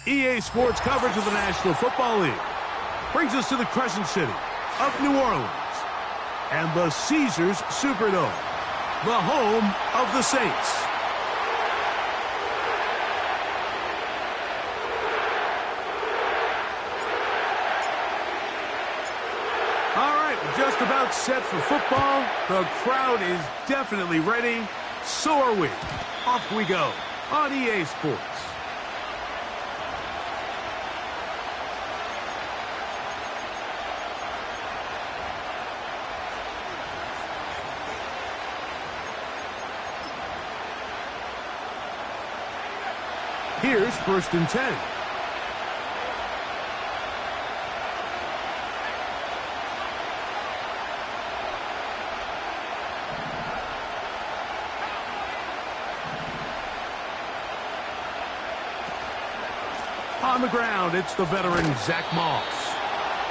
EA Sports coverage of the National Football League brings us to the Crescent City of New Orleans and the Caesars Superdome, the home of the Saints. All right, we're just about set for football. The crowd is definitely ready. So are we. Off we go on EA Sports. Here's 1st and 10. On the ground, it's the veteran Zach Moss.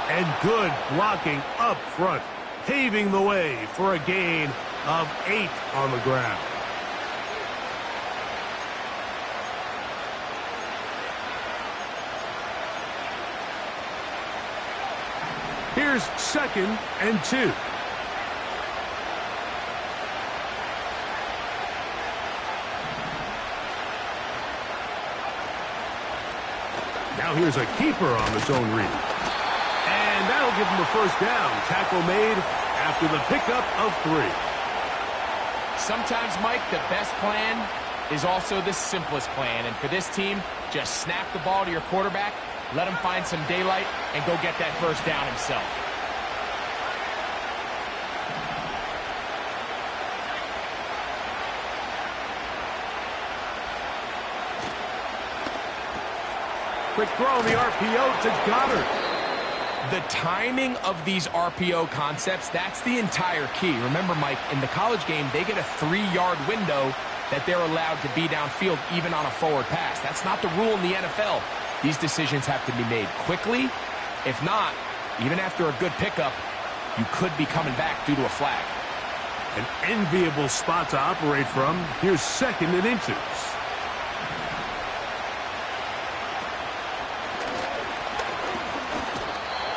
And good blocking up front, paving the way for a gain of 8 on the ground. Here's 2nd and 2. Now here's a keeper on the zone read. And that'll give him a 1st down. Tackle made after the pickup of 3. Sometimes, Mike, the best plan is also the simplest plan. And for this team, just snap the ball to your quarterback, let him find some daylight, and go get that 1st down himself. Quick throw on the RPO to Goddard. The timing of these RPO concepts, that's the entire key. Remember, Mike, in the college game, they get a 3-yard window that they're allowed to be downfield even on a forward pass. That's not the rule in the NFL. These decisions have to be made quickly. If not, even after a good pickup, you could be coming back due to a flag. An enviable spot to operate from. Here's 2nd and inches.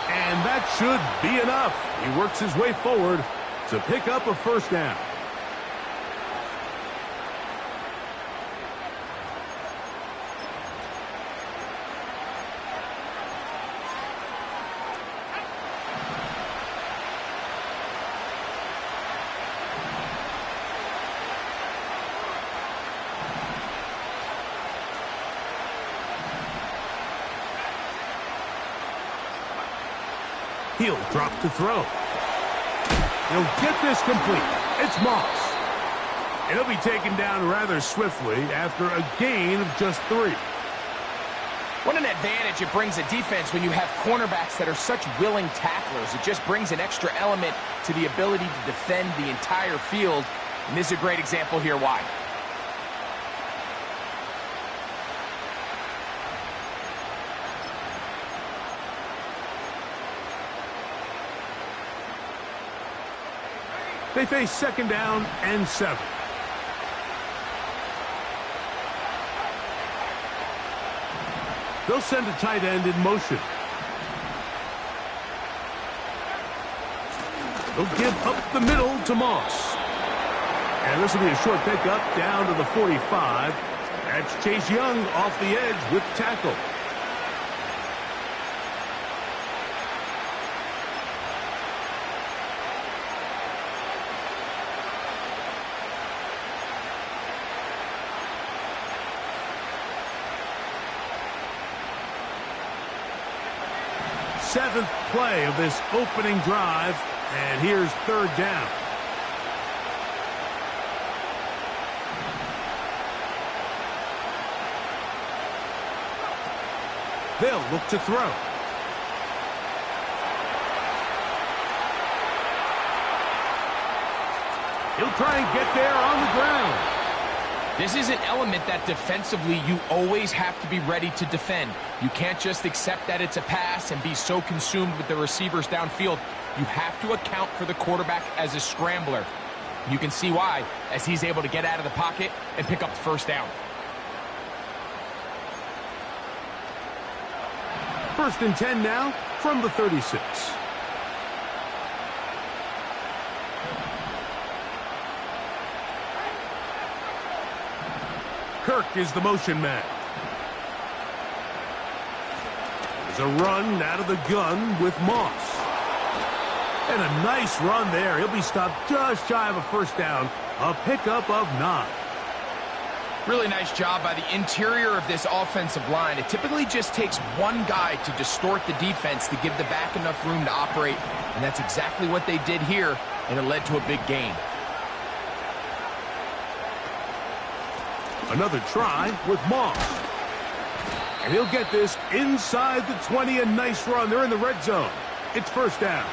And that should be enough. He works his way forward to pick up a 1st down. He'll drop to throw. He'll get this complete. It's Moss. And he'll be taken down rather swiftly after a gain of just 3. What an advantage it brings a defense when you have cornerbacks that are such willing tacklers. It just brings an extra element to the ability to defend the entire field. And this is a great example here why. They face 2nd down and 7. They'll send a tight end in motion. They'll give up the middle to Moss. And this will be a short pickup down to the 45. That's Chase Young off the edge with tackle. Seventh play of this opening drive, and here's 3rd down. They'll look to throw. He'll try and get there on the ground. This is an element that defensively you always have to be ready to defend. You can't just accept that it's a pass and be so consumed with the receivers downfield. You have to account for the quarterback as a scrambler. You can see why, as he's able to get out of the pocket and pick up the first down. First and 10 now from the 36. Kirk is the motion man. There's a run out of the gun with Moss. And a nice run there. He'll be stopped just shy of a first down. A pickup of 9. Really nice job by the interior of this offensive line. It typically just takes one guy to distort the defense to give the back enough room to operate. And that's exactly what they did here, and it led to a big gain. Another try with Moss. And he'll get this inside the 20. A nice run. They're in the red zone. It's first down.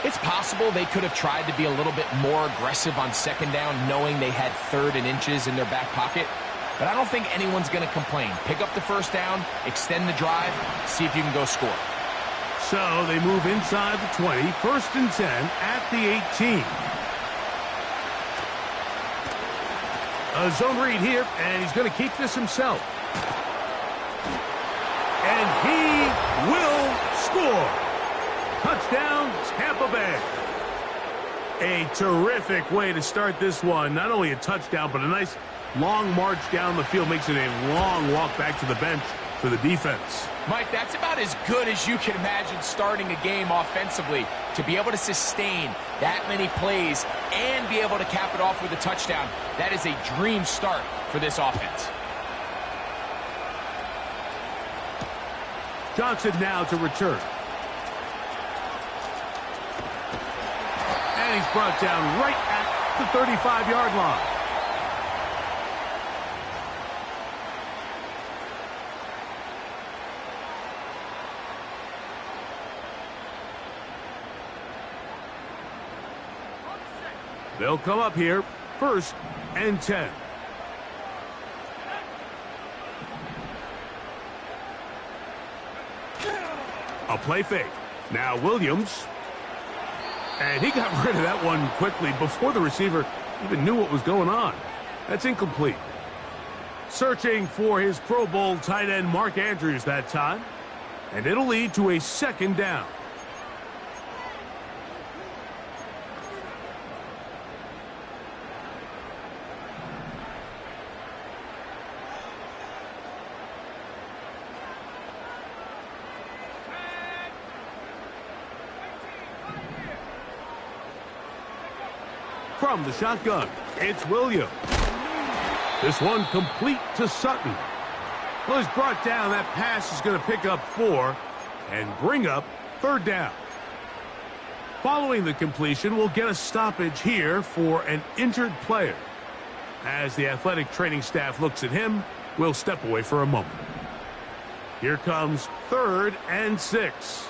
It's possible they could have tried to be a little bit more aggressive on second down, knowing they had 3rd and inches in their back pocket. But I don't think anyone's going to complain. Pick up the first down, extend the drive, see if you can go score. So they move inside the 20. First and 10 at the 18. A zone read here, and he's going to keep this himself. And he will score. Touchdown, Tampa Bay. A terrific way to start this one. Not only a touchdown, but a nice long march down the field. Makes it a long walk back to the bench for the defense. Mike, that's about as good as you can imagine starting a game offensively. To be able to sustain that many plays and be able to cap it off with a touchdown, that is a dream start for this offense. Johnson now to return. And he's brought down right at the 35-yard line. They'll come up here, first and 10. A play fake. Now Williams. And he got rid of that one quickly before the receiver even knew what was going on. That's incomplete. Searching for his Pro Bowl tight end Mark Andrews that time. And it'll lead to a second down. From the shotgun, it's Williams. This one complete to Sutton. Well, he's brought down. That pass is going to pick up 4 and bring up third down. Following the completion, we'll get a stoppage here for an injured player. As the athletic training staff looks at him, we'll step away for a moment. Here comes 3rd and 6.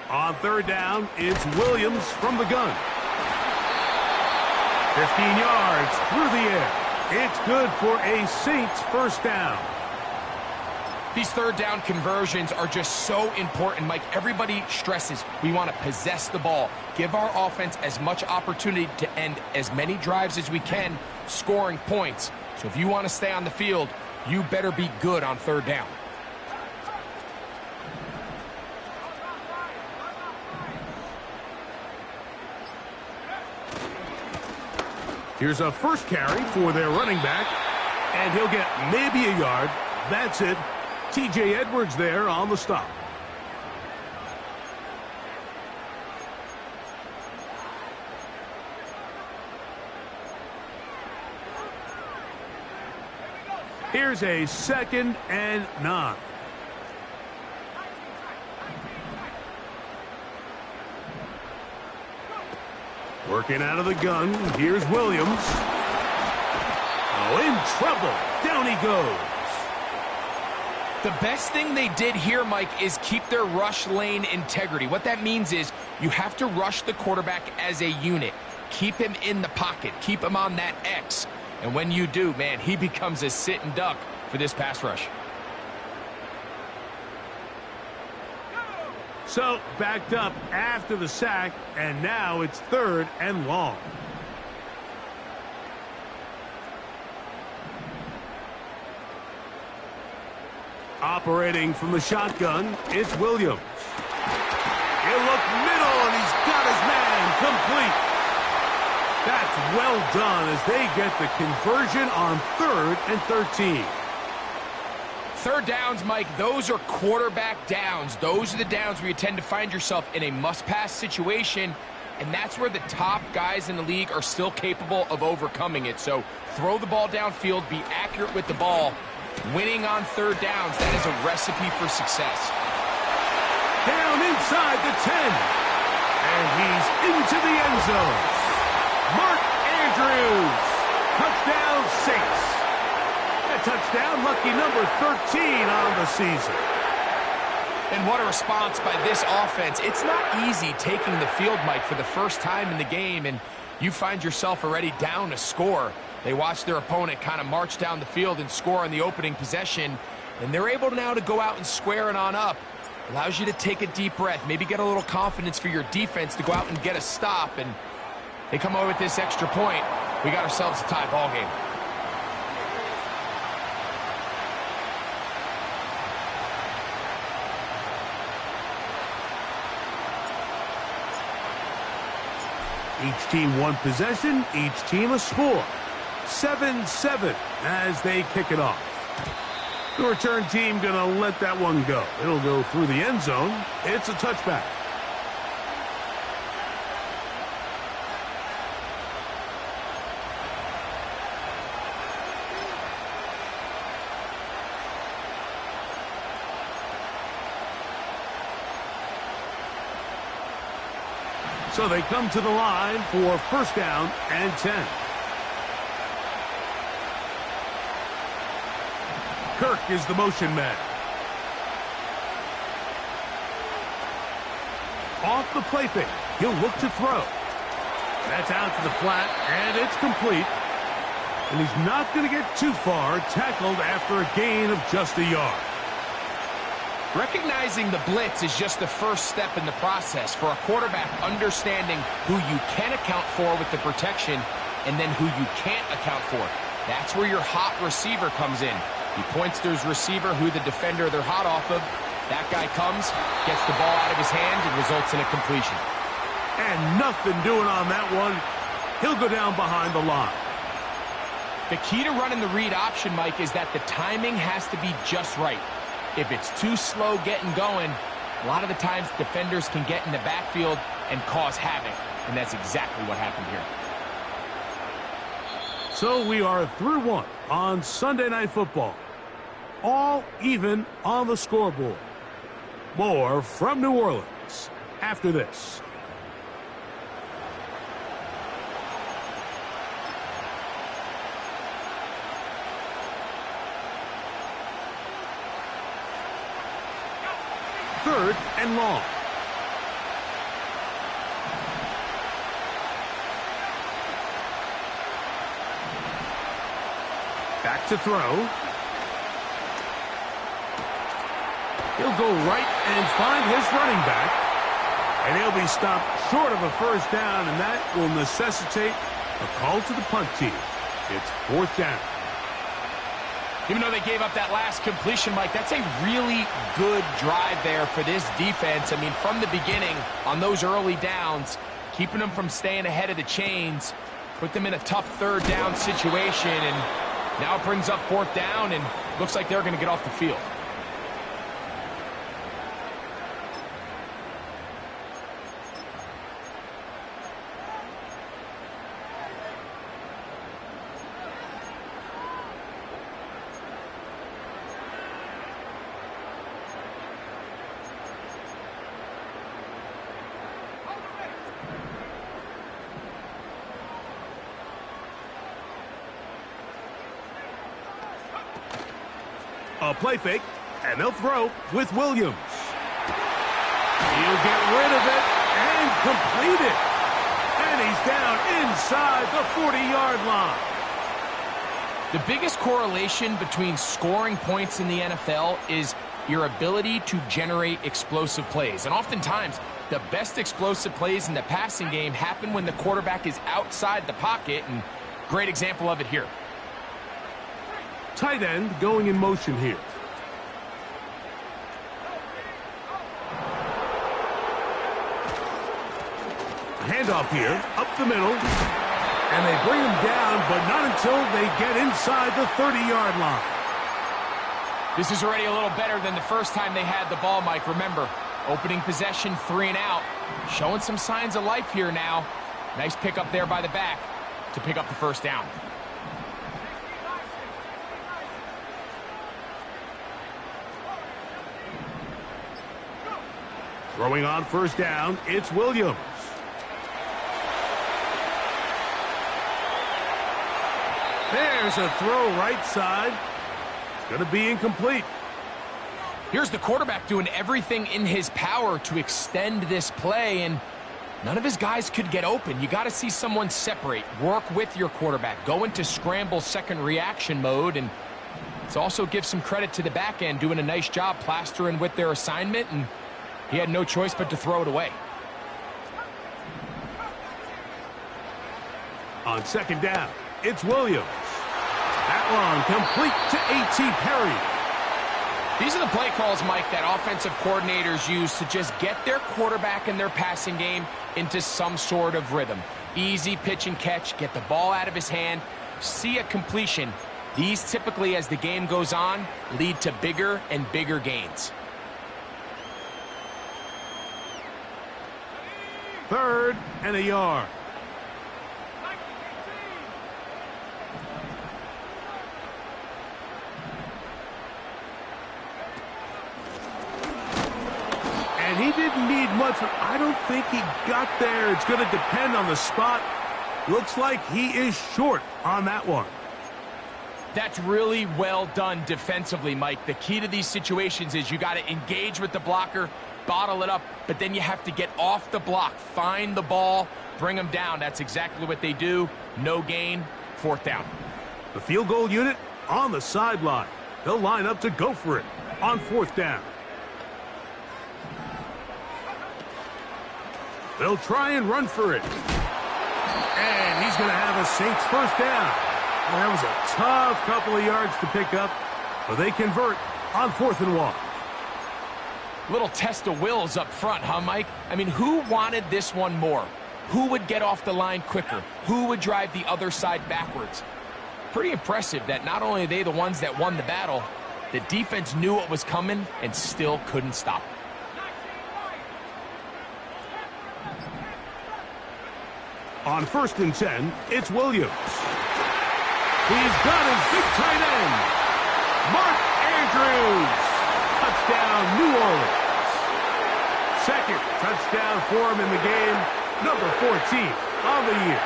On third down, it's Williams from the gun. 15 yards through the air. It's good for a Saints first down. These third down conversions are just so important, Mike. Everybody stresses we want to possess the ball, give our offense as much opportunity to end as many drives as we can, scoring points. So if you want to stay on the field, you better be good on third down. Here's a first carry for their running back, and he'll get maybe a yard. That's it. T.J. Edwards there on the stop. Here's a 2nd and 9. Working out of the gun, here's Williams. Oh, in trouble. Down he goes. The best thing they did here, Mike, is keep their rush lane integrity. What that means is you have to rush the quarterback as a unit. Keep him in the pocket. Keep him on that X. And when you do, man, he becomes a sitting duck for this pass rush. So, backed up after the sack, and now it's 3rd and long. Operating from the shotgun, it's Williams. He'll look middle, and he's got his man complete. That's well done as they get the conversion on 3rd and 13. Third downs, Mike, those are quarterback downs. Those are the downs where you tend to find yourself in a must-pass situation, and that's where the top guys in the league are still capable of overcoming it. So throw the ball downfield, be accurate with the ball. Winning on third downs, that is a recipe for success. Down inside the 10. And he's into the end zone. Mark Andrews. Touchdown, Saints. A touchdown, lucky number 13 on the season. And what a response by this offense. It's not easy taking the field, Mike, for the first time in the game, and you find yourself already down a score. They watch their opponent kind of march down the field and score on the opening possession, and they're able now to go out and square it on up. Allows you to take a deep breath, maybe get a little confidence for your defense to go out and get a stop, and they come away with this extra point. We got ourselves a tie ball game. Each team one possession, each team a score. 7-7 as they kick it off. The return team going to let that one go. It'll go through the end zone. It's a touchback. So they come to the line for 1st down and 10. Kirk is the motion man. Off the play fake. He'll look to throw. That's out to the flat, and it's complete. And he's not going to get too far, tackled after a gain of just a yard. Recognizing the blitz is just the first step in the process for a quarterback, understanding who you can account for with the protection and then who you can't account for. That's where your hot receiver comes in. He points to his receiver, who the defender they're hot off of. That guy comes, gets the ball out of his hand, and results in a completion. And nothing doing on that one. He'll go down behind the line. The key to running the read option, Mike, is that the timing has to be just right. If it's too slow getting going, a lot of the times defenders can get in the backfield and cause havoc, and that's exactly what happened here. So we are through one on Sunday Night Football. All even on the scoreboard. More from New Orleans after this. Third and long. Back to throw. He'll go right and find his running back. And he'll be stopped short of a 1st down, and that will necessitate a call to the punt team. It's 4th down. Even though they gave up that last completion, Mike, that's a really good drive there for this defense. I mean, from the beginning, on those early downs, keeping them from staying ahead of the chains, put them in a tough 3rd down situation, and now it brings up 4th down, and looks like they're going to get off the field. A play fake. And they'll throw with Williams. He'll get rid of it and complete it. And he's down inside the 40-yard line. The biggest correlation between scoring points in the NFL is your ability to generate explosive plays. And oftentimes, the best explosive plays in the passing game happen when the quarterback is outside the pocket, and great example of it here. Tight end going in motion here. Handoff here, up the middle, and they bring him down, but not until they get inside the 30-yard line. This is already a little better than the first time they had the ball, Mike. Remember, opening possession, 3 and out. Showing some signs of life here now. Nice pick up there by the back to pick up the first down. Throwing on first down, it's Williams. There's a throw right side. It's going to be incomplete. Here's the quarterback doing everything in his power to extend this play, and none of his guys could get open. You got to see someone separate, work with your quarterback, go into scramble second reaction mode, and let's also give some credit to the back end doing a nice job plastering with their assignment, and he had no choice but to throw it away. On second down, it's Williams. That one complete to A.T. Perry. These are the play calls, Mike, that offensive coordinators use to just get their quarterback and their passing game into some sort of rhythm. Easy pitch and catch, get the ball out of his hand, see a completion. These typically, as the game goes on, lead to bigger and bigger gains. Third and a yard. And he didn't need much, but I don't think he got there. It's going to depend on the spot. Looks like he is short on that one. That's really well done defensively, Mike. The key to these situations is you got to engage with the blocker, bottle it up, but then you have to get off the block, find the ball, bring them down. That's exactly what they do. No gain, fourth down. The field goal unit on the sideline. They'll line up to go for it on fourth down. They'll try and run for it. And he's going to have a Saints first down. Well, that was a tough couple of yards to pick up, but they convert on 4th and 1. Little test of wills up front, huh, Mike? I mean, who wanted this one more? Who would get off the line quicker? Who would drive the other side backwards? Pretty impressive that not only are they the ones that won the battle, the defense knew what was coming and still couldn't stop it. On 1st and 10, it's Williams. He's got his big tight end, Mark Andrews. Touchdown, New Orleans. Second touchdown for him in the game, number 14 on the year.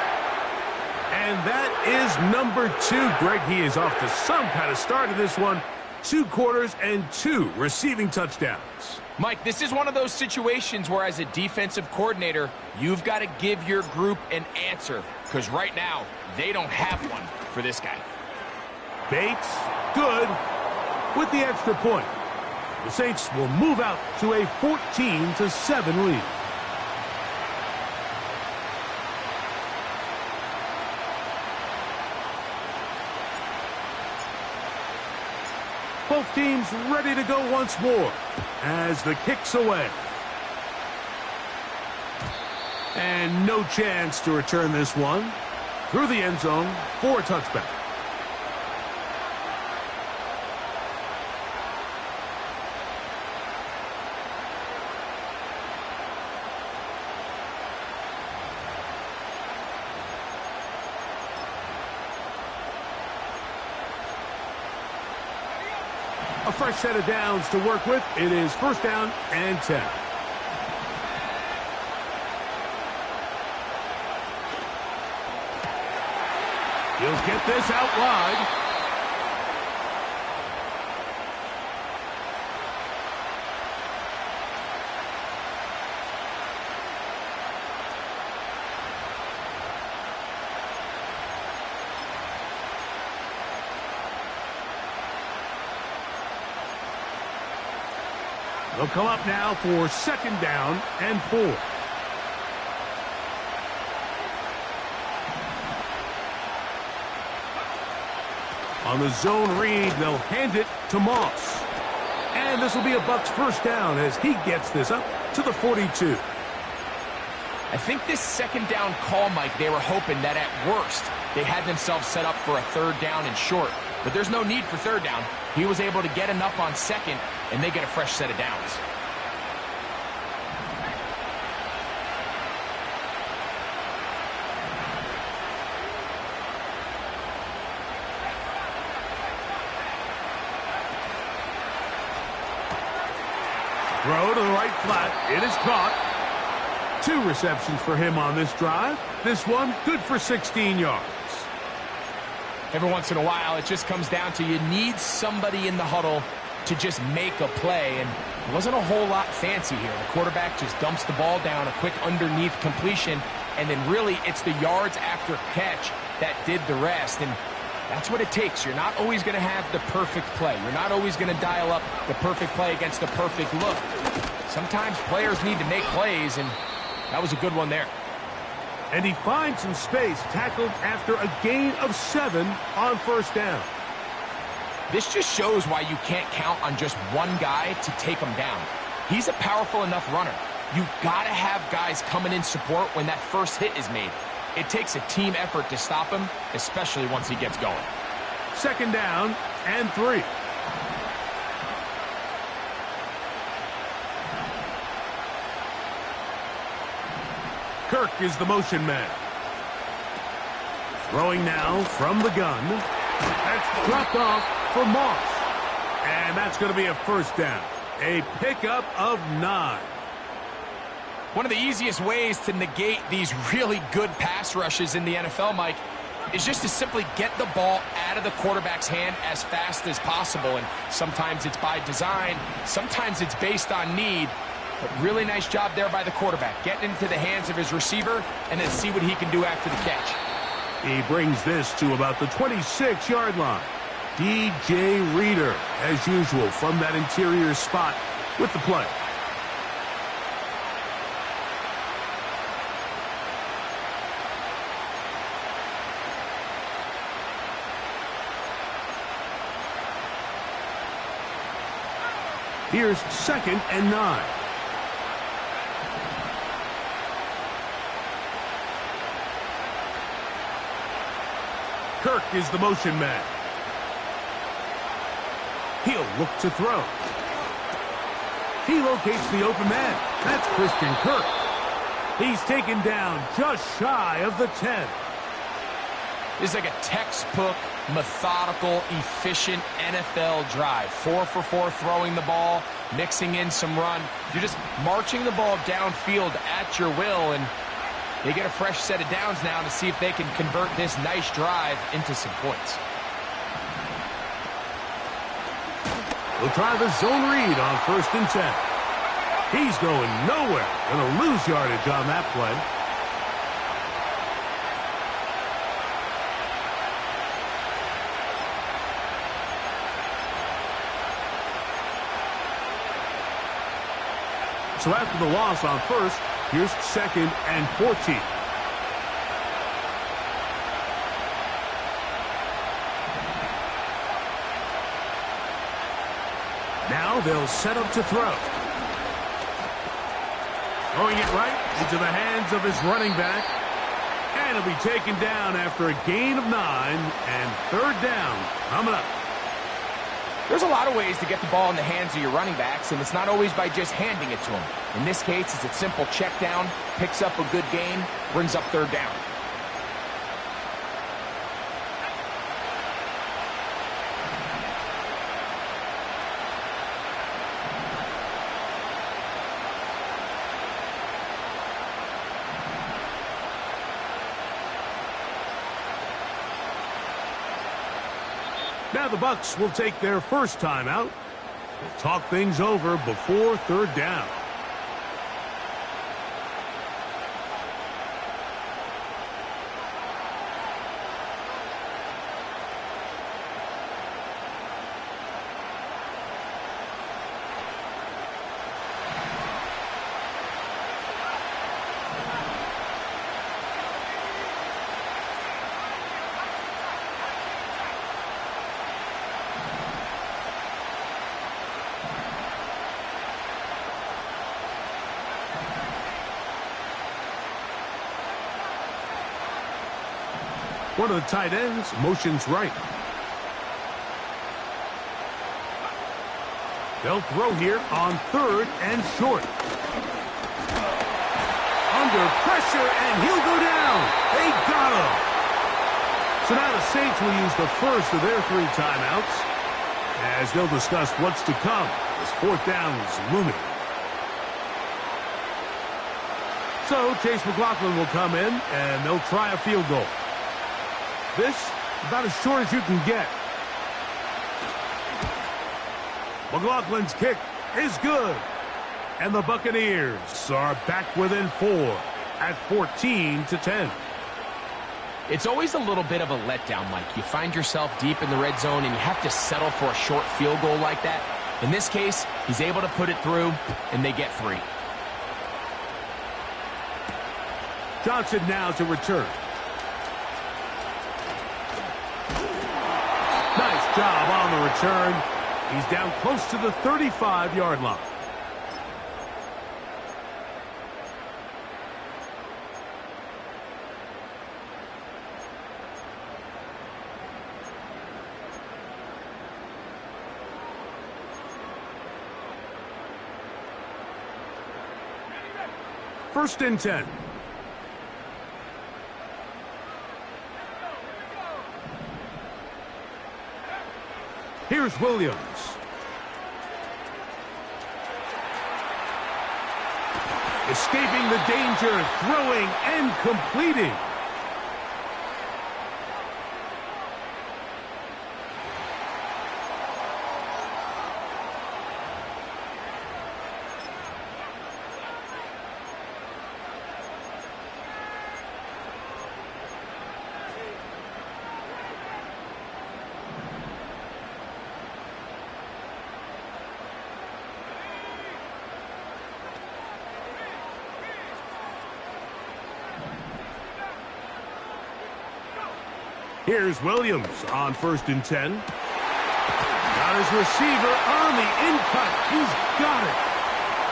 And that is number 2. Greg, he is off to some kind of start in this one. 2 quarters and 2 receiving touchdowns. Mike, this is one of those situations where as a defensive coordinator, you've got to give your group an answer, because right now, they don't have one for this guy. Bates, good, with the extra point. The Saints will move out to a 14-7 lead. Both teams ready to go once more as the kick's away. And no chance to return this one through the end zone for a touchback. A fresh set of downs to work with. It is 1st down and 10. He'll get this out wide. They'll come up now for 2nd down and 4. On the zone read, they'll hand it to Moss. And this will be a Bucs 1st down as he gets this up to the 42. I think this 2nd down call, Mike, they were hoping that at worst they had themselves set up for a 3rd down and short. But there's no need for 3rd down. He was able to get enough on 2nd, and they get a fresh set of downs. Throw to the right flat. It is caught. 2 receptions for him on this drive. This one good for 16 yards. Every once in a while, it just comes down to you need somebody in the huddle to just make a play, and it wasn't a whole lot fancy here. The quarterback just dumps the ball down, a quick underneath completion, and then really it's the yards after catch that did the rest, and that's what it takes. You're not always going to have the perfect play. You're not always going to dial up the perfect play against the perfect look. Sometimes players need to make plays, and that was a good one there. And he finds some space, tackled after a gain of 7 on 1st down. This just shows why you can't count on just one guy to take him down. He's a powerful enough runner. You got to have guys coming in support when that first hit is made. It takes a team effort to stop him, especially once he gets going. 2nd down and 3. Kirk is the motion man. Throwing now from the gun. That's dropped off for Moss. And that's going to be a 1st down. A pickup of 9. One of the easiest ways to negate these really good pass rushes in the NFL, Mike, is just to simply get the ball out of the quarterback's hand as fast as possible. And sometimes it's by design, sometimes it's based on need. But really nice job there by the quarterback, getting into the hands of his receiver and then see what he can do after the catch. He brings this to about the 26-yard line. DJ Reader, as usual, from that interior spot with the play. Here's 2nd and 9. Kirk is the motion man. He'll look to throw. He locates the open man. That's Christian Kirk. He's taken down just shy of the 10. This is like a textbook, methodical, efficient NFL drive. 4 for 4 throwing the ball, mixing in some run. You're just marching the ball downfield at your will, and they get a fresh set of downs now to see if they can convert this nice drive into some points. We'll try the zone read on 1st and 10. He's going nowhere. Going to lose yardage on that play. So after the loss on 1st, here's 2nd and 14. Now they'll set up to throw. Throwing it right into the hands of his running back. And he'll be taken down after a gain of 9 and 3rd down coming up. There's a lot of ways to get the ball in the hands of your running backs, and it's not always by just handing it to them. In this case, it's a simple check down, picks up a good gain, brings up 3rd down. Now the Bucs will take their first time out. We'll talk things over before 3rd down. One of the tight ends motions right. They'll throw here on 3rd and short. Under pressure, and he'll go down. They got him. So now the Saints will use the first of their 3 timeouts as they'll discuss what's to come as 4th down is looming. So Chase McLaughlin will come in, and they'll try a field goal. This, about as short as you can get. McLaughlin's kick is good. And the Buccaneers are back within 4 at 14-10. It's always a little bit of a letdown, Mike. You find yourself deep in the red zone, and you have to settle for a short field goal like that. In this case, he's able to put it through, and they get 3. Johnson now to return. Nice job on the return. He's down close to the 35-yard line. First and 10. Here's Williams. Escaping the danger, throwing and completing. Here's Williams on 1st and 10. Got his receiver on the in-cut. He's got it.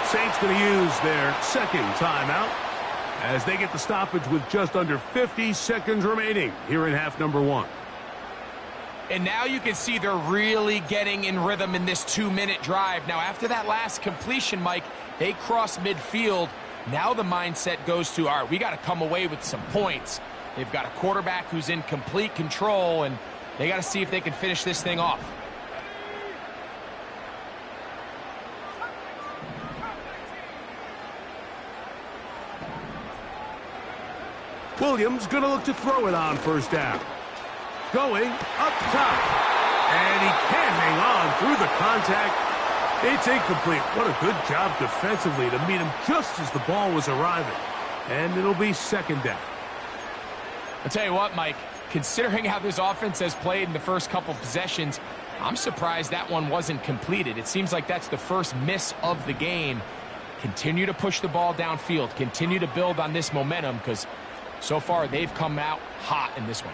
Saints going to use their 2nd timeout as they get the stoppage with just under 50 seconds remaining here in half number 1. And now you can see they're really getting in rhythm in this 2-minute drive. Now, after that last completion, Mike, they cross midfield. Now the mindset goes to, all right, we got to come away with some points. They've got a quarterback who's in complete control, and they got to see if they can finish this thing off. Williams going to look to throw it on 1st down. Going up top. And he can't hang on through the contact. It's incomplete. What a good job defensively to meet him just as the ball was arriving. And it'll be 2nd down. I'll tell you what, Mike, considering how this offense has played in the first couple possessions, I'm surprised that one wasn't completed. It seems like that's the first miss of the game. Continue to push the ball downfield. Continue to build on this momentum because so far they've come out hot in this one.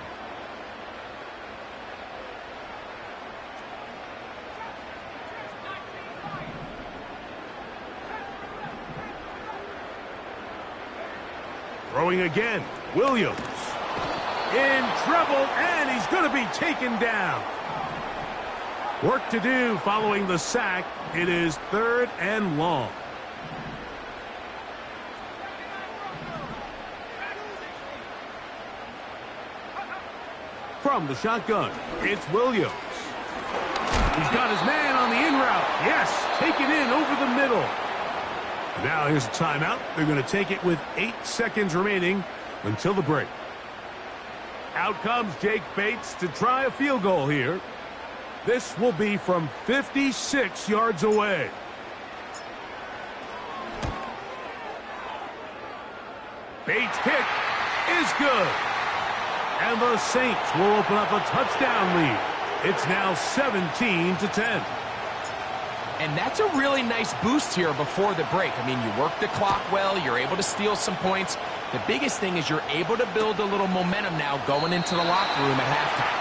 Throwing again, Williams. In trouble, and he's going to be taken down. Work to do following the sack. It is 3rd and long. From the shotgun, it's Williams. He's got his man on the in route. Yes, taken in over the middle. Now here's a timeout. They're going to take it with 8 seconds remaining until the break. Out comes Jake Bates to try a field goal here. This will be from 56 yards away. Bates' kick is good. And the Saints will open up a touchdown lead. It's now 17-10. And that's a really nice boost here before the break. I mean, you work the clock well. You're able to steal some points. The biggest thing is you're able to build a little momentum now going into the locker room at halftime.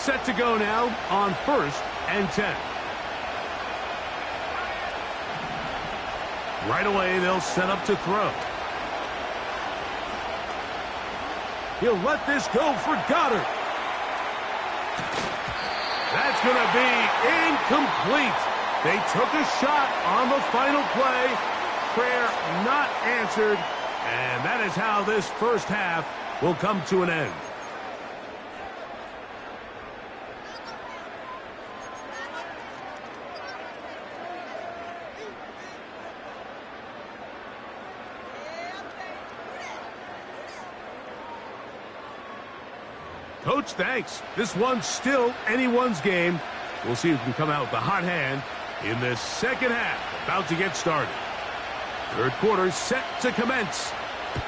set to go now on 1st and 10. Right away, they'll set up to throw. He'll let this go for Goddard. That's going to be incomplete. They took a shot on the final play. Prayer not answered. And that is how this first half will come to an end. Coach, thanks. This one's still anyone's game. We'll see who can come out with the hot hand in this second half. About to get started. Third quarter set to commence.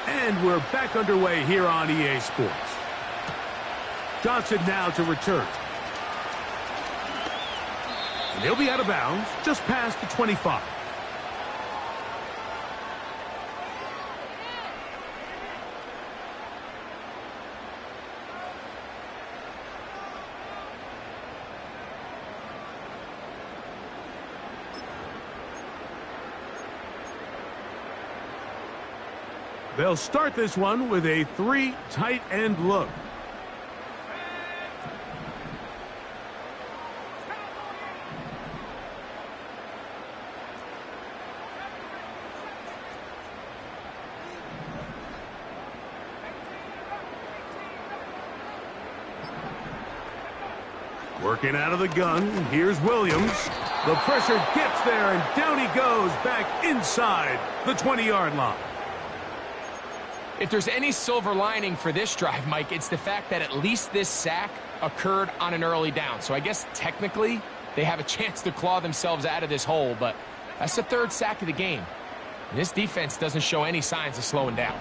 And we're back underway here on EA Sports. Johnson now to return. And he'll be out of bounds just past the 25. They'll start this one with a 3 tight end look. Working out of the gun, here's Williams. The pressure gets there, and down he goes back inside the 20-yard line. If there's any silver lining for this drive, Mike, it's the fact that at least this sack occurred on an early down. So I guess technically they have a chance to claw themselves out of this hole, but that's the 3rd sack of the game. And this defense doesn't show any signs of slowing down.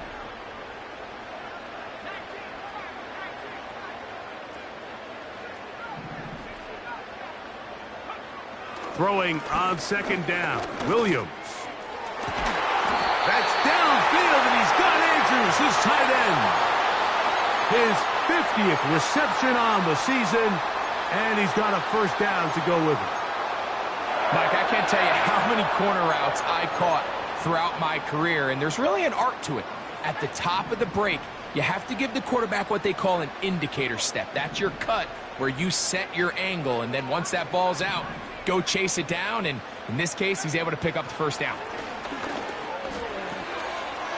Throwing on 2nd down, Williams. That's downfield, and he's got Andrews, his tight end. His 50th reception on the season, and he's got a first down to go with it. Mike, I can't tell you how many corner routes I caught throughout my career, and there's really an art to it. At the top of the break, you have to give the quarterback what they call an indicator step. That's your cut where you set your angle, and then once that ball's out, go chase it down, and in this case, he's able to pick up the first down.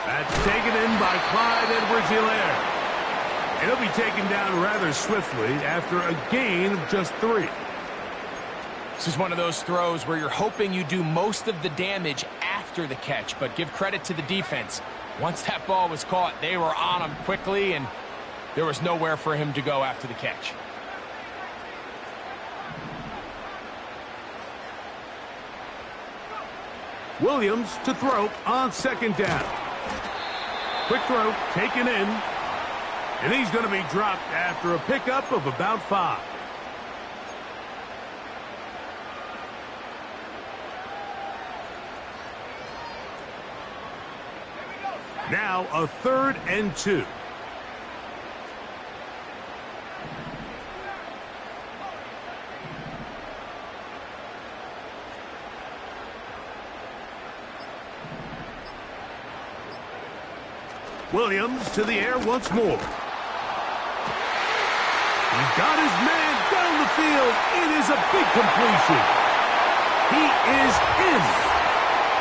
That's taken in by Clyde Edwards-Helaire. And he'll be taken down rather swiftly after a gain of just 3. This is one of those throws where you're hoping you do most of the damage after the catch, but give credit to the defense. Once that ball was caught, they were on him quickly, and there was nowhere for him to go after the catch. Williams to throw on 2nd down. Quick throw taken in, and he's going to be dropped after a pickup of about 5. Now a 3rd and 2. Williams to the air once more. He's got his man down the field. It is a big completion. He is in.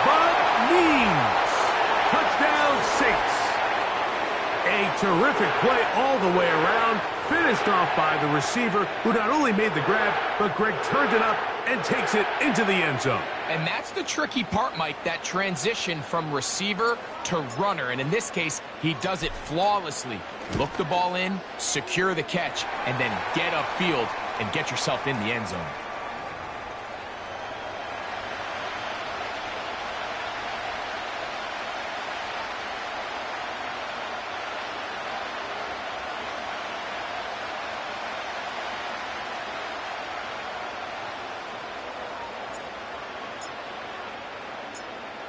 Bud Means. Touchdown, Saints. A terrific play all the way around. Finished off by the receiver, who not only made the grab, but Greg turned it up and takes it into the end zone. And that's the tricky part, Mike, that transition from receiver to runner. And in this case, he does it flawlessly. Look the ball in, secure the catch, and then get upfield and get yourself in the end zone.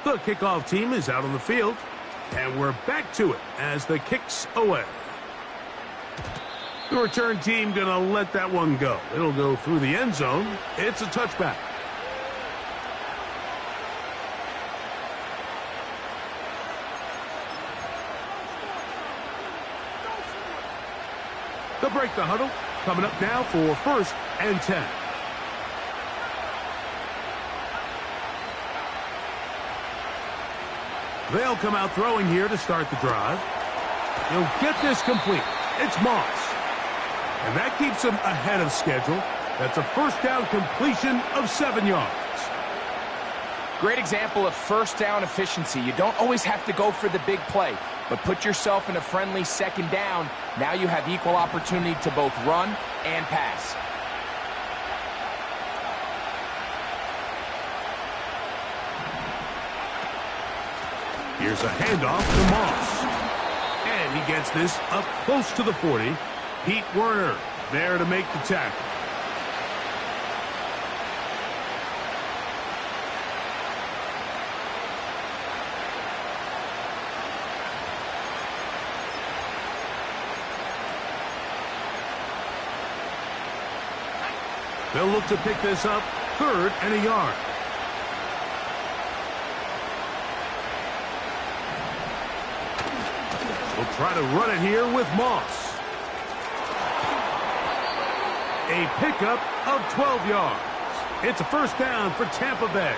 The kickoff team is out on the field, and we're back to it as the kick's away. The return team going to let that one go. It'll go through the end zone. It's a touchback. They'll break the huddle. Coming up now for 1st and 10. They'll come out throwing here to start the drive. He'll get this complete. It's Moss. And that keeps him ahead of schedule. That's a first down completion of 7 yards. Great example of first down efficiency. You don't always have to go for the big play, but put yourself in a friendly second down. Now you have equal opportunity to both run and pass. Here's a handoff to Moss. And he gets this up close to the 40. Pete Werner there to make the tackle. They'll look to pick this up 3rd and a yard. We'll try to run it here with Moss. A pickup of 12 yards. It's a first down for Tampa Bay.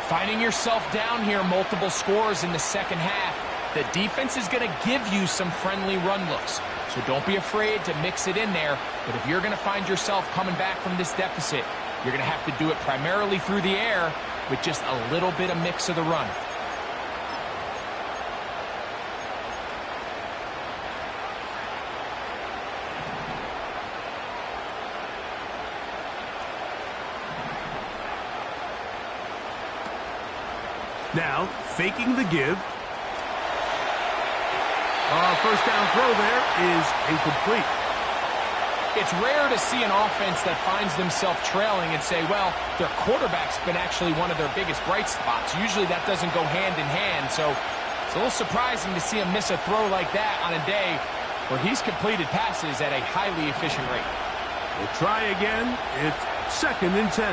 Finding yourself down here, multiple scores in the second half. The defense is going to give you some friendly run looks. So don't be afraid to mix it in there. But if you're going to find yourself coming back from this deficit, you're going to have to do it primarily through the air with just a little bit of mix of the run. Now, faking the give. First down throw there is incomplete. It's rare to see an offense that finds themselves trailing and say, well, their quarterback's been actually one of their biggest bright spots. Usually that doesn't go hand in hand, so it's a little surprising to see him miss a throw like that on a day where he's completed passes at a highly efficient rate. We'll try again. It's 2nd and 10.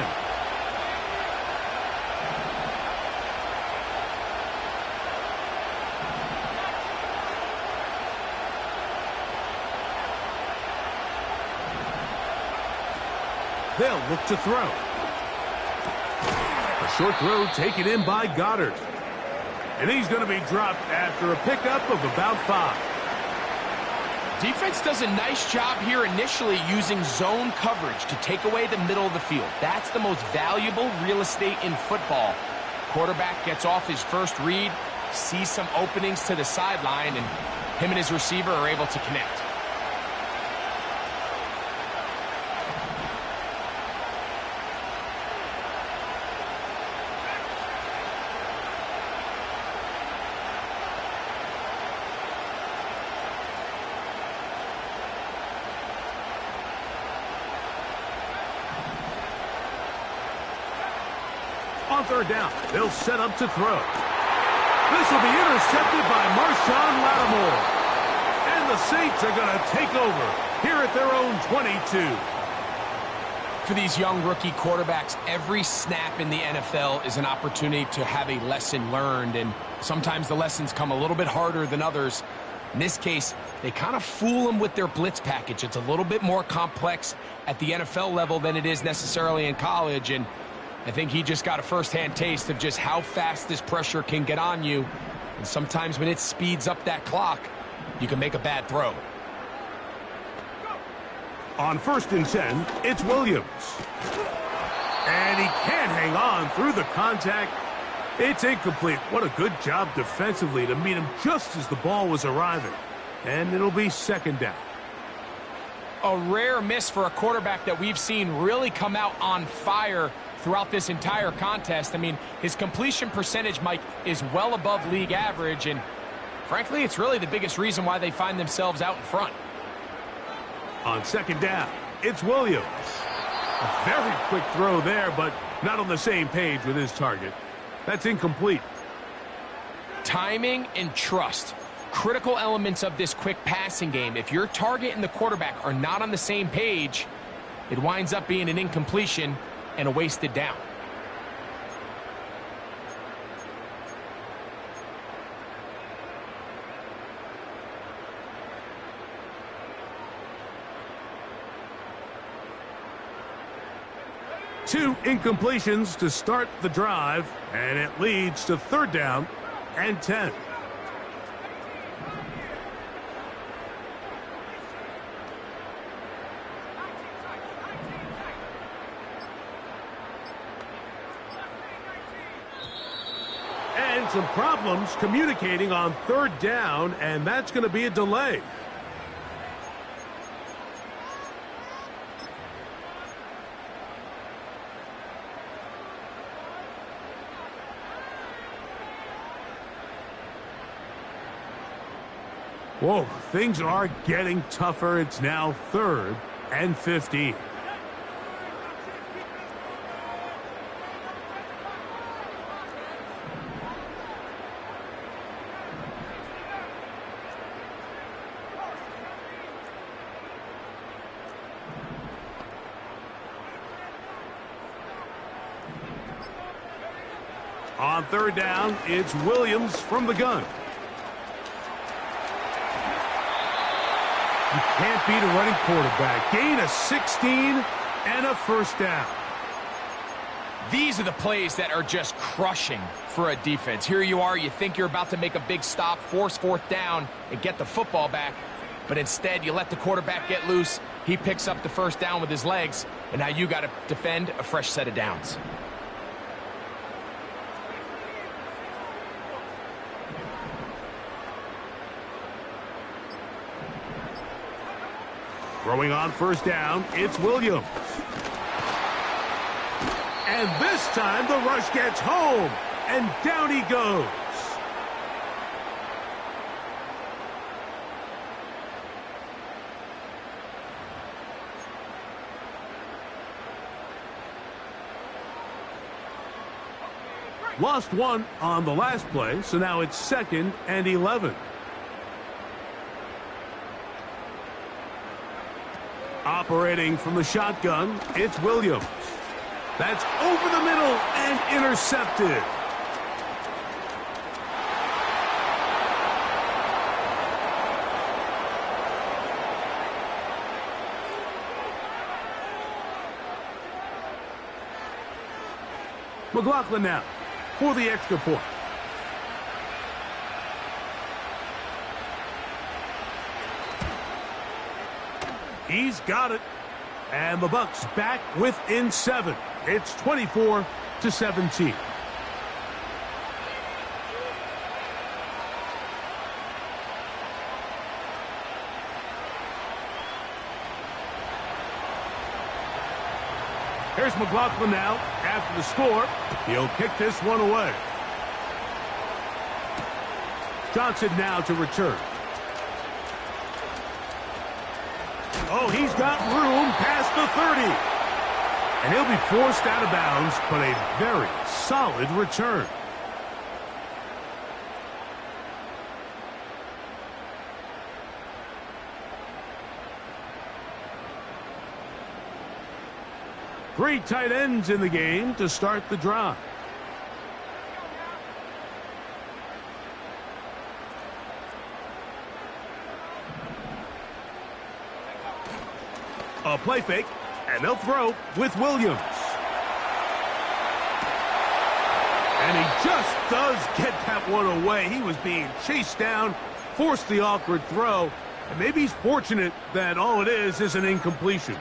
They'll look to throw. A short throw taken in by Goddard. And he's going to be dropped after a pickup of about 5. Defense does a nice job here initially using zone coverage to take away the middle of the field. That's the most valuable real estate in football. Quarterback gets off his first read, sees some openings to the sideline, and him and his receiver are able to connect. On 3rd down, they'll set up to throw. This will be intercepted by Marshawn Lattimore. And the Saints are going to take over here at their own 22. For these young rookie quarterbacks, every snap in the NFL is an opportunity to have a lesson learned, and sometimes the lessons come a little bit harder than others. In this case, they kind of fool them with their blitz package. It's a little bit more complex at the NFL level than it is necessarily in college, and I think he just got a first-hand taste of just how fast this pressure can get on you. And sometimes when it speeds up that clock, you can make a bad throw. On 1st and 10, it's Williams. And he can't hang on through the contact. It's incomplete. What a good job defensively to meet him just as the ball was arriving. And it'll be 2nd down. A rare miss for a quarterback that we've seen really come out on fire throughout this entire contest. I mean, his completion percentage, Mike, is well above league average, and frankly, it's really the biggest reason why they find themselves out in front. On 2nd down, it's Williams. A very quick throw there, but not on the same page with his target. That's incomplete. Timing and trust. Critical elements of this quick passing game. If your target and the quarterback are not on the same page, it winds up being an incompletion and a wasted down. Two incompletions to start the drive, and it leads to 3rd down and 10. And some problems communicating on 3rd down, and that's going to be a delay. Whoa, things are getting tougher. It's now 3rd and 15. On 3rd down, it's Williams from the gun. You can't beat a running quarterback. Gain of 16 and a 1st down. These are the plays that are just crushing for a defense. Here you are, you think you're about to make a big stop, force 4th down, and get the football back. But instead, you let the quarterback get loose. He picks up the 1st down with his legs, and now you got to defend a fresh set of downs. Throwing on 1st down, it's Williams. And this time the rush gets home, and down he goes. Lost 1 on the last play, so now it's 2nd and 11. Operating from the shotgun, it's Williams. That's over the middle and intercepted. McLaughlin now for the extra point. He's got it. And the Bucs back within 7. It's 24-17. Here's McLaughlin now after the score. He'll kick this one away. Johnson now to return. Oh, he's got room past the 30. And he'll be forced out of bounds, but a very solid return. Three tight ends in the game to start the drive. A play fake, and they'll throw with Williams. And he just does get that one away. He was being chased down, forced the awkward throw, and maybe he's fortunate that all it is an incompletion.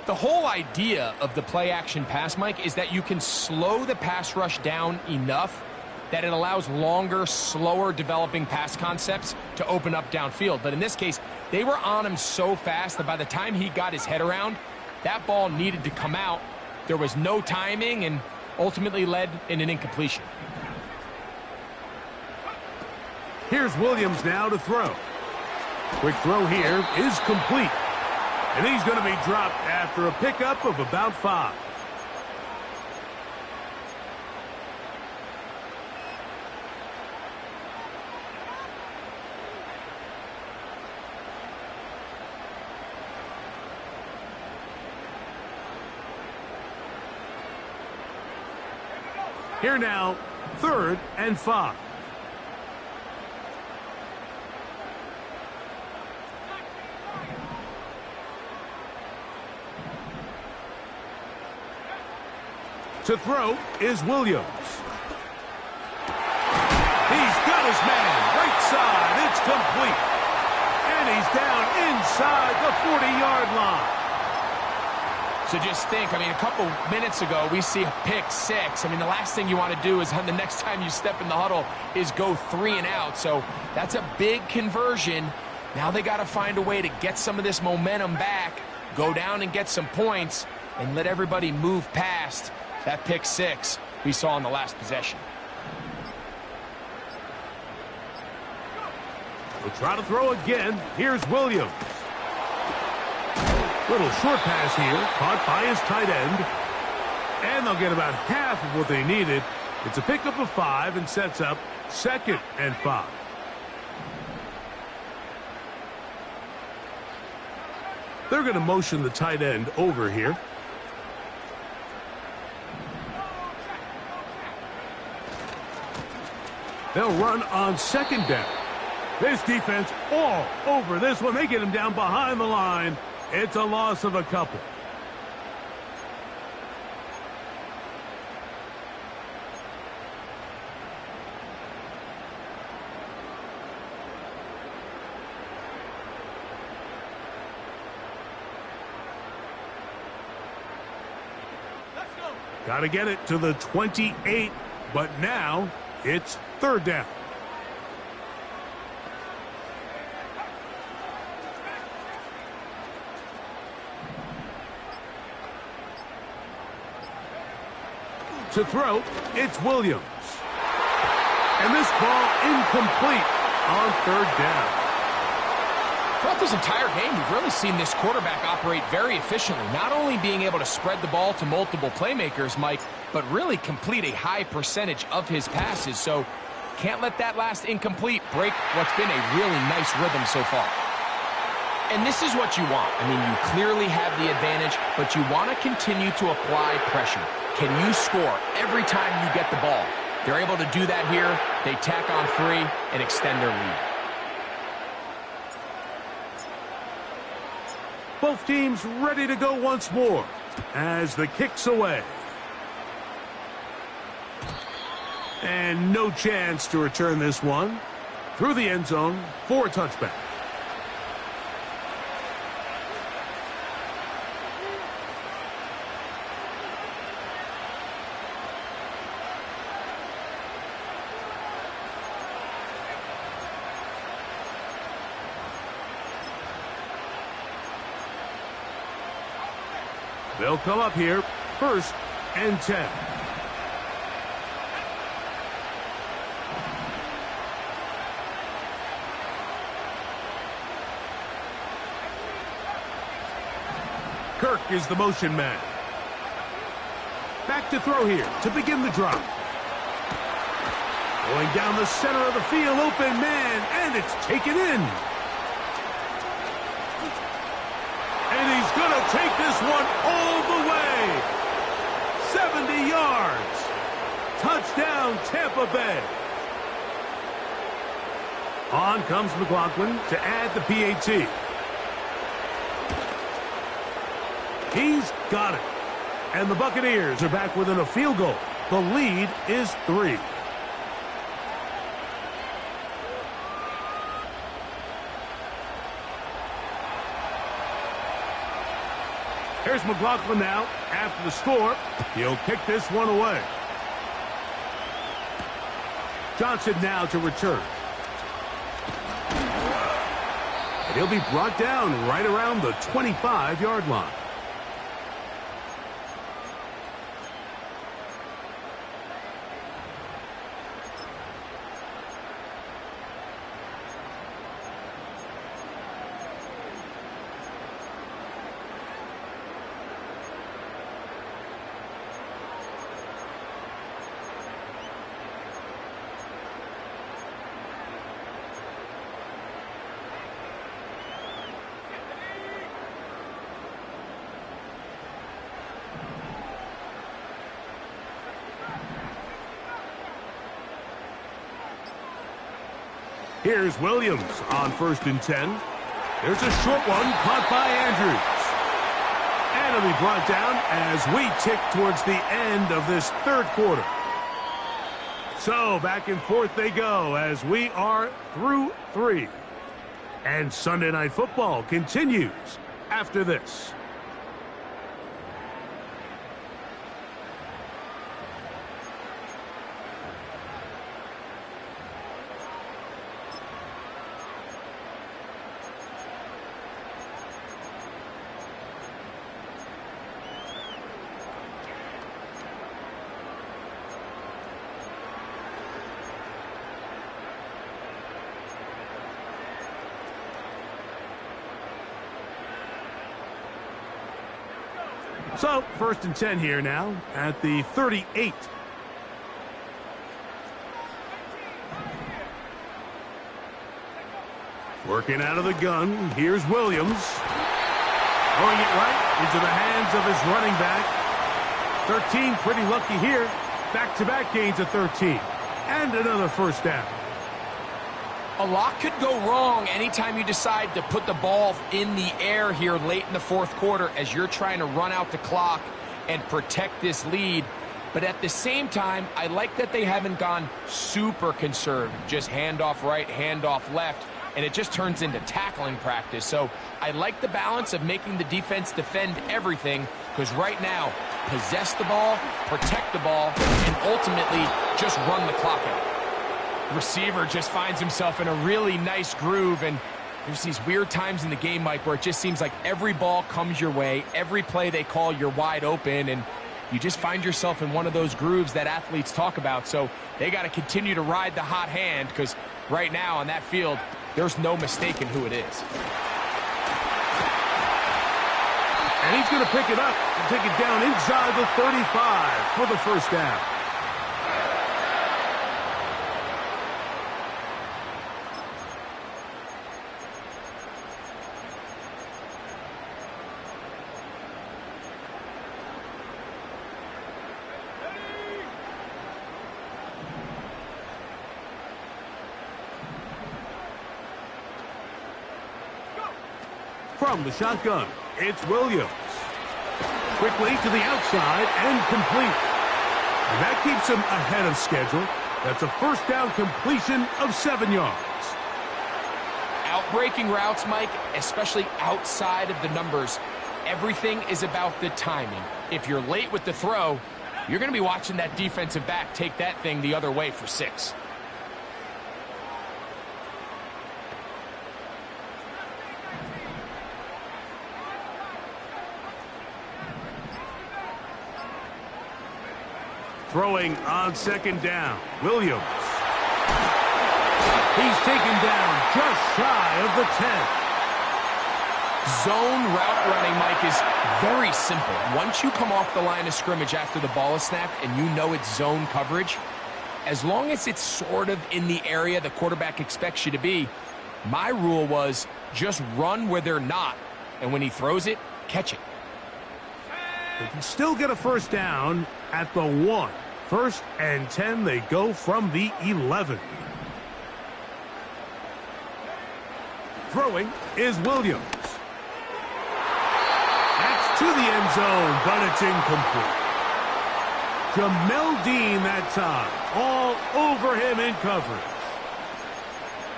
The whole idea of the play-action pass, Mike, is that you can slow the pass rush down enough that it allows longer, slower developing pass concepts to open up downfield. But in this case, they were on him so fast that by the time he got his head around, that ball needed to come out. There was no timing and ultimately led in an incompletion. Here's Williams now to throw. Quick throw here is complete. And he's going to be dropped after a pickup of about 5. Here now, 3rd and 5. To throw is Williams. He's got his man. Right side. It's complete. And he's down inside the 40-yard line. So just think, I mean, a couple minutes ago, we see a pick 6. I mean, the last thing you want to do is the next time you step in the huddle is go 3 and out. So that's a big conversion. Now they got to find a way to get some of this momentum back, go down and get some points, and let everybody move past that pick 6 we saw in the last possession. We'll try to throw again. Here's Williams. Little short pass here, caught by his tight end. And they'll get about half of what they needed. It's a pickup of 5 and sets up 2nd and 5. They're going to motion the tight end over here. They'll run on 2nd down. This defense all over this one. They get him down behind the line. It's a loss of a couple. Let's go. Got to get it to the 28, but now it's 3rd down. To throw, it's Williams. And this ball incomplete on 3rd down. Throughout this entire game, we've really seen this quarterback operate very efficiently, not only being able to spread the ball to multiple playmakers, Mike, but really complete a high percentage of his passes. So can't let that last incomplete break what's been a really nice rhythm so far. And this is what you want. I mean, you clearly have the advantage, but you want to continue to apply pressure. Can you score every time you get the ball? They're able to do that here. They tack on 3 and extend their lead. Both teams ready to go once more as the kick's away. And no chance to return this one. Through the end zone for a touchback. They'll come up here, 1st and 10. Kirk is the motion man. Back to throw here to begin the drive. Going down the center of the field, open man, and it's taken in. And he's going to take this one all the way. 70 yards. Touchdown, Tampa Bay. On comes McLaughlin to add the PAT. He's got it. And the Buccaneers are back within a field goal. The lead is 3. Here's McLaughlin now. After the score, he'll kick this one away. Johnson now to return. And he'll be brought down right around the 25-yard line. Here's Williams on 1st and 10. There's a short one caught by Andrews. And it'll be brought down as we tick towards the end of this third quarter. So back and forth they go as we are through 3. And Sunday Night Football continues after this. So, 1st and 10 here now at the 38. Working out of the gun, here's Williams. Throwing it right into the hands of his running back. 13, pretty lucky here. Back-to-back gains of 13. And another first down. A lot could go wrong anytime you decide to put the ball in the air here late in the fourth quarter as you're trying to run out the clock and protect this lead. But at the same time, I like that they haven't gone super conservative. Just handoff right, handoff left, and it just turns into tackling practice. So I like the balance of making the defense defend everything, because right now, possess the ball, protect the ball, and ultimately just run the clock out. Receiver just finds himself in a really nice groove, and there's these weird times in the game, Mike, where it just seems like every ball comes your way, every play they call, you're wide open, and you just find yourself in one of those grooves that athletes talk about. So they got to continue to ride the hot hand, because right now on that field, there's no mistaking who it is. And he's going to pick it up and take it down inside the 35 for the first down. From the shotgun, it's Williams. Quickly to the outside and complete. And that keeps him ahead of schedule. That's a first down completion of 7 yards. Outbreaking routes, Mike, especially outside of the numbers, everything is about the timing. If you're late with the throw, you're going to be watching that defensive back take that thing the other way for 6. Throwing on 2nd down, Williams. He's taken down just shy of the 10. Zone route running, Mike, is very simple. Once you come off the line of scrimmage after the ball is snapped and you know it's zone coverage, as long as it's sort of in the area the quarterback expects you to be, my rule was just run where they're not, and when he throws it, catch it. They can still get a first down at the 1. 1st and 10, they go from the 11. Throwing is Williams. That's to the end zone, but it's incomplete. Jamel Dean that time, all over him in coverage.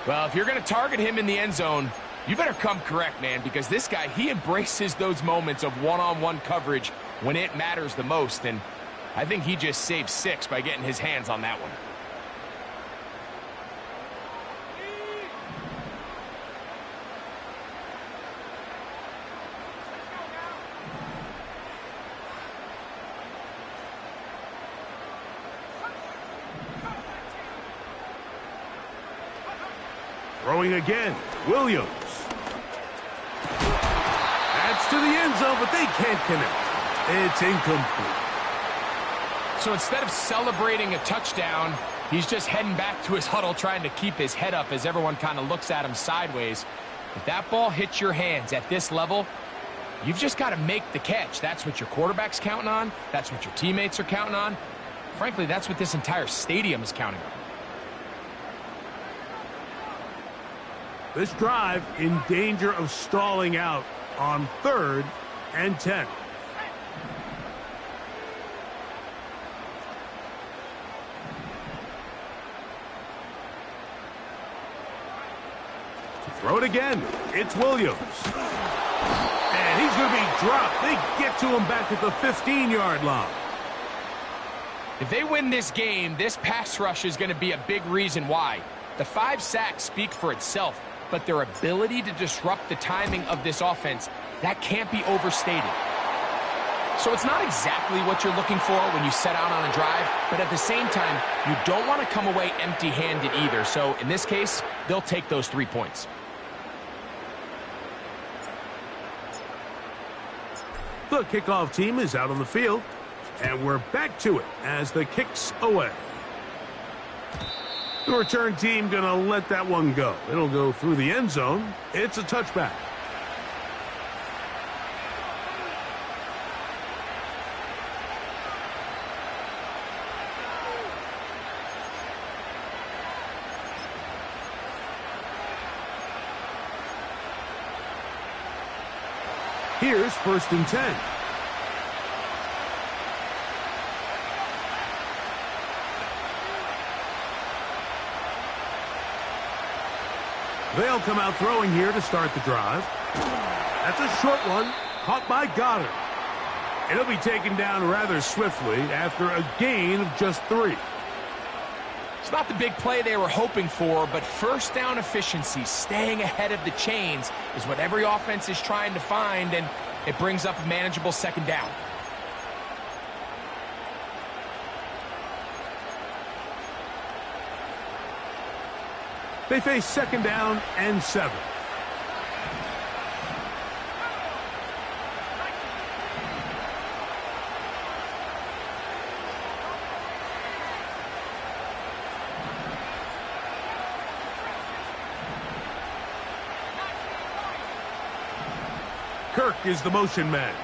Well, if you're going to target him in the end zone, you better come correct, man, because this guy, he embraces those moments of one-on-one coverage when it matters the most, and I think he just saved 6 by getting his hands on that one. Throwing again, Williams. That's to the end zone, but they can't connect. It's incomplete. So instead of celebrating a touchdown, he's just heading back to his huddle trying to keep his head up as everyone kind of looks at him sideways. If that ball hits your hands at this level, you've just got to make the catch. That's what your quarterback's counting on. That's what your teammates are counting on. Frankly, that's what this entire stadium is counting on. This drive in danger of stalling out on 3rd and 10. Throw it again. It's Williams. And he's going to be dropped. They get to him back at the 15-yard line. If they win this game, this pass rush is going to be a big reason why. The 5 sacks speak for itself, but their ability to disrupt the timing of this offense, that can't be overstated. So it's not exactly what you're looking for when you set out on a drive, but at the same time, you don't want to come away empty-handed either. So in this case, they'll take those 3 points. The kickoff team is out on the field, and we're back to it as the kick's away. The return team going to let that one go. It'll go through the end zone. It's a touchback. Here's 1st and 10. They'll come out throwing here to start the drive. That's a short one, caught by Goddard. It'll be taken down rather swiftly after a gain of just 3. It's not the big play they were hoping for, but first down efficiency, staying ahead of the chains, is what every offense is trying to find, and it brings up a manageable 2nd down. They face 2nd down and 7. Kirk is the motion man.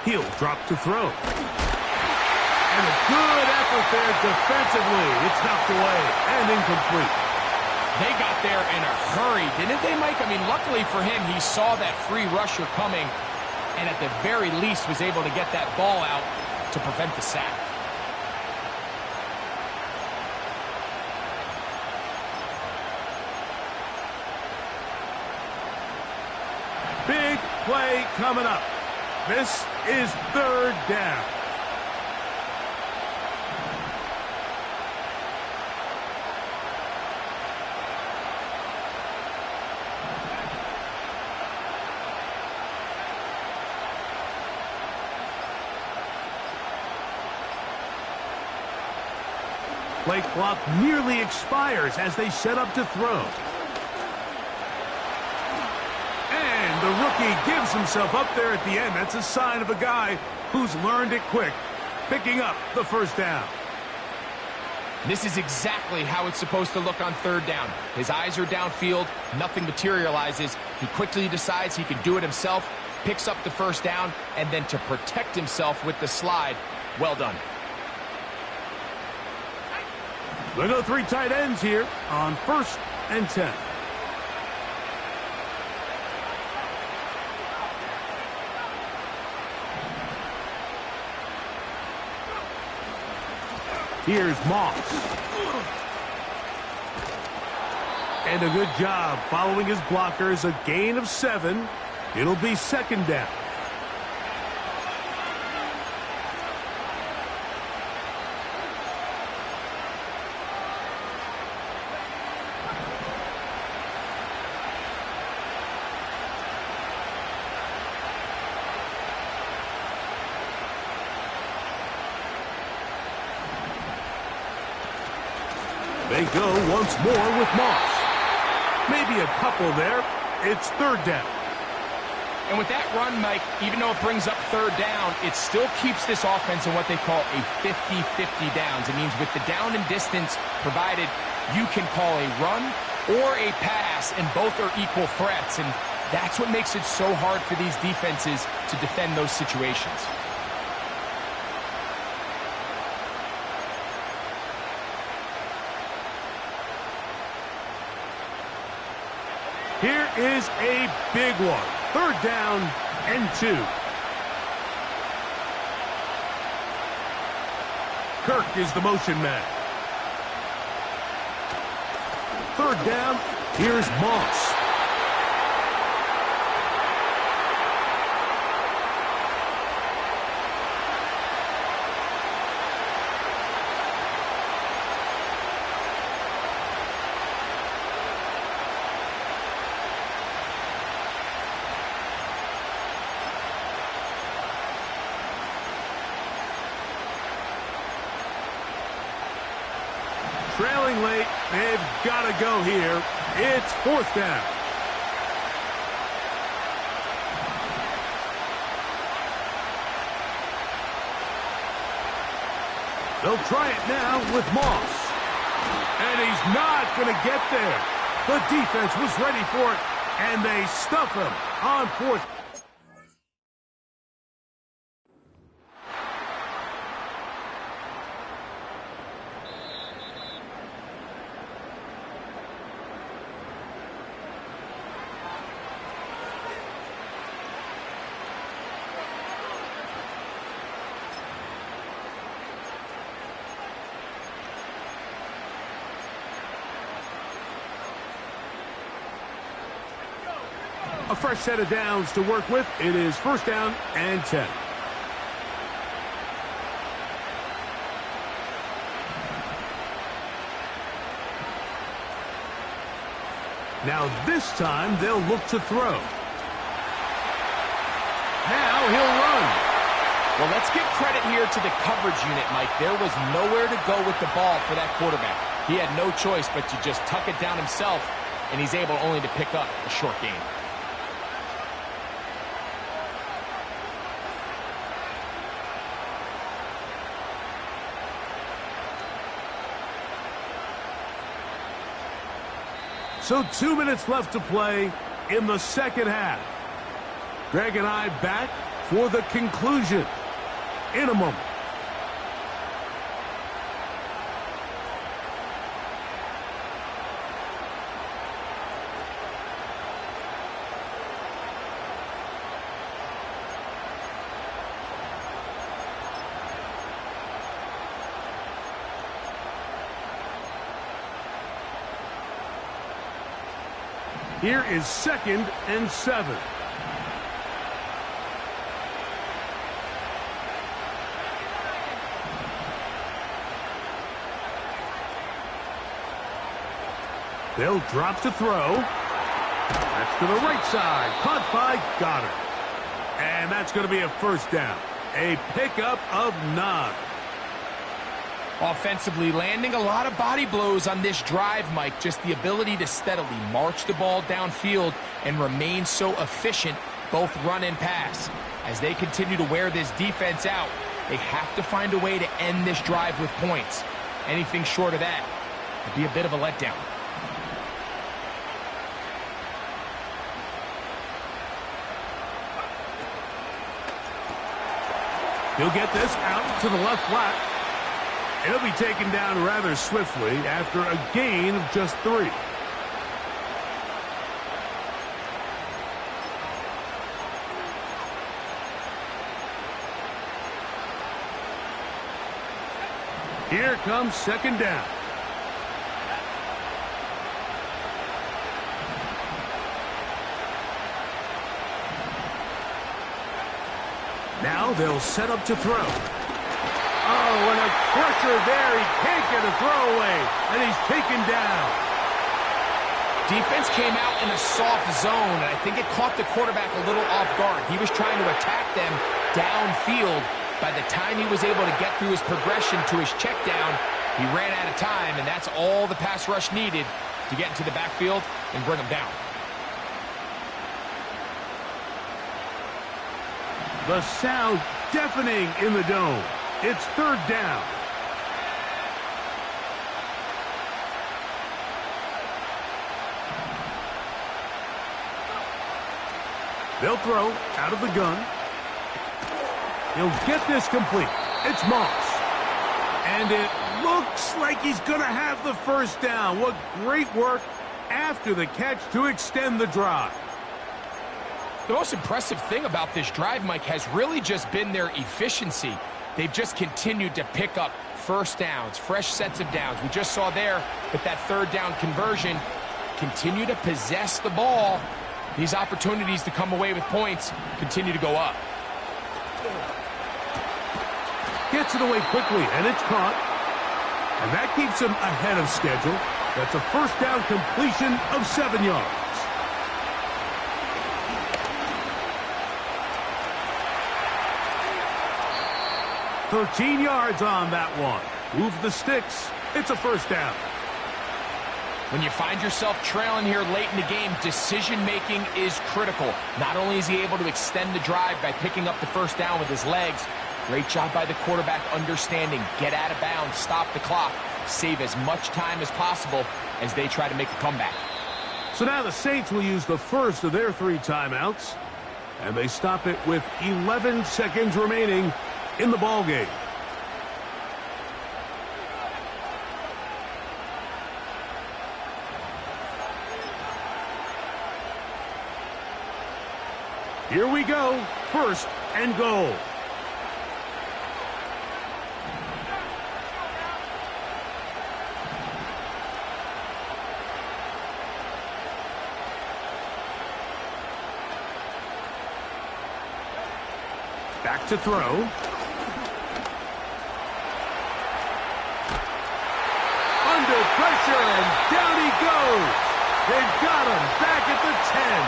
He'll drop to throw. And a good effort there defensively. It's knocked away and incomplete. They got there in a hurry, didn't they, Mike? I mean, luckily for him, he saw that free rusher coming and at the very least was able to get that ball out to prevent the sack. Big play coming up. This is 3rd down. Play clock nearly expires as they set up to throw. And the rookie gives himself up there at the end. That's a sign of a guy who's learned it quick, picking up the 1st down. This is exactly how it's supposed to look on 3rd down. His eyes are downfield, nothing materializes. He quickly decides he can do it himself, picks up the 1st down, and then to protect himself with the slide, well done. They go 3 tight ends here on 1st and 10. Here's Moss. And a good job following his blockers. A gain of 7. It'll be 2nd down. They go once more with Moss. Maybe a couple there. It's 3rd down. And with that run, Mike, even though it brings up 3rd down, it still keeps this offense in what they call a 50-50 downs. It means with the down and distance provided, you can call a run or a pass, and both are equal threats. And that's what makes it so hard for these defenses to defend those situations. Here is a big one. 3rd down and 2. Kirk is the motion man. 3rd down. Here's Moss. Trailing late, they've got to go here. It's 4th down. They'll try it now with Moss. And he's not going to get there. The defense was ready for it, and they stuff him on 4th. A fresh set of downs to work with. It is 1st down and 10. Now this time they'll look to throw. Now he'll run. Well, let's give credit here to the coverage unit, Mike. There was nowhere to go with the ball for that quarterback. He had no choice but to just tuck it down himself, and he's able only to pick up a short gain. So 2 minutes left to play in the 2nd half. Greg and I back for the conclusion in a moment. Here is 2nd and 7. They'll drop to throw. That's to the right side. Caught by Goddard. And that's going to be a 1st down. A pickup of 9. Offensively, landing a lot of body blows on this drive, Mike. Just the ability to steadily march the ball downfield and remain so efficient, both run and pass. As they continue to wear this defense out, they have to find a way to end this drive with points. Anything short of that would be a bit of a letdown. He'll get this out to the left flat. He'll be taken down rather swiftly after a gain of just 3. Here comes 2nd down. Now they'll set up to throw. Oh, and a pressure there. He can't get a throwaway, and he's taken down. Defense came out in a soft zone, and I think it caught the quarterback a little off guard. He was trying to attack them downfield. By the time he was able to get through his progression to his check down, he ran out of time, and that's all the pass rush needed to get into the backfield and bring him down. The sound deafening in the dome. It's 3rd down. They'll throw out of the gun. He'll get this complete. It's Moss. And it looks like he's going to have the 1st down. What great work after the catch to extend the drive. The most impressive thing about this drive, Mike, has really just been their efficiency. They've just continued to pick up first downs, fresh sets of downs. We just saw there with that third down conversion, continue to possess the ball. These opportunities to come away with points continue to go up. Gets it away quickly, and it's caught. And that keeps him ahead of schedule. That's a first down completion of 7 yards. "13 yards on that one. Move the sticks. It's a first down." When you find yourself trailing here late in the game, decision-making is critical. Not only is he able to extend the drive by picking up the first down with his legs, great job by the quarterback understanding, get out of bounds, stop the clock, save as much time as possible as they try to make a comeback. So now the Saints will use the first of their 3 timeouts, and they stop it with 11 seconds remaining in the ball game. Here we go. First and goal. Back to throw. Under pressure, and down he goes. They've got him back at the 10.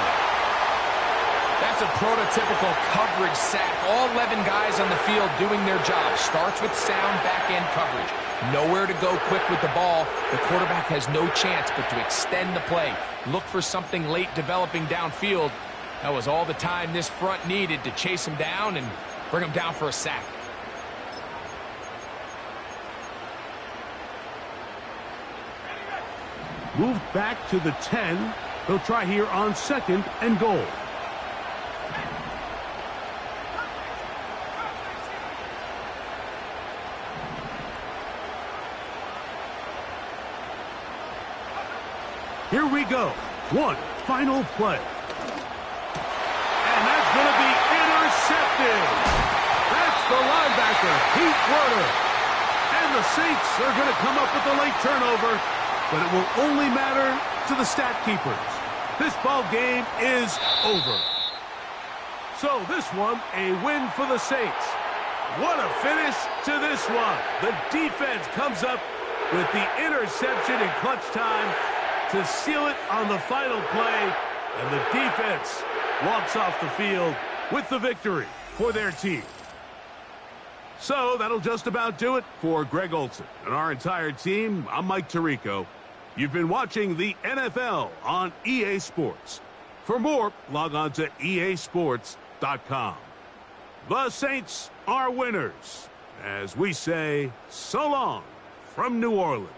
That's a prototypical coverage sack. All 11 guys on the field doing their job. Starts with sound back-end coverage. Nowhere to go quick with the ball. The quarterback has no chance but to extend the play. Look for something late developing downfield. That was all the time this front needed to chase him down and bring him down for a sack. Moved back to the 10. They'll try here on second and goal. Here we go. One final play. And that's going to be intercepted. That's the linebacker, Pete Werner. And the Saints are going to come up with a late turnover, but it will only matter to the stat keepers. This ball game is over. So this one, a win for the Saints. What a finish to this one. The defense comes up with the interception in clutch time to seal it on the final play, and the defense walks off the field with the victory for their team. So that'll just about do it for Greg Olsen and our entire team. I'm Mike Tirico. You've been watching the NFL on EA Sports. For more, log on to easports.com. The Saints are winners, as we say so long from New Orleans.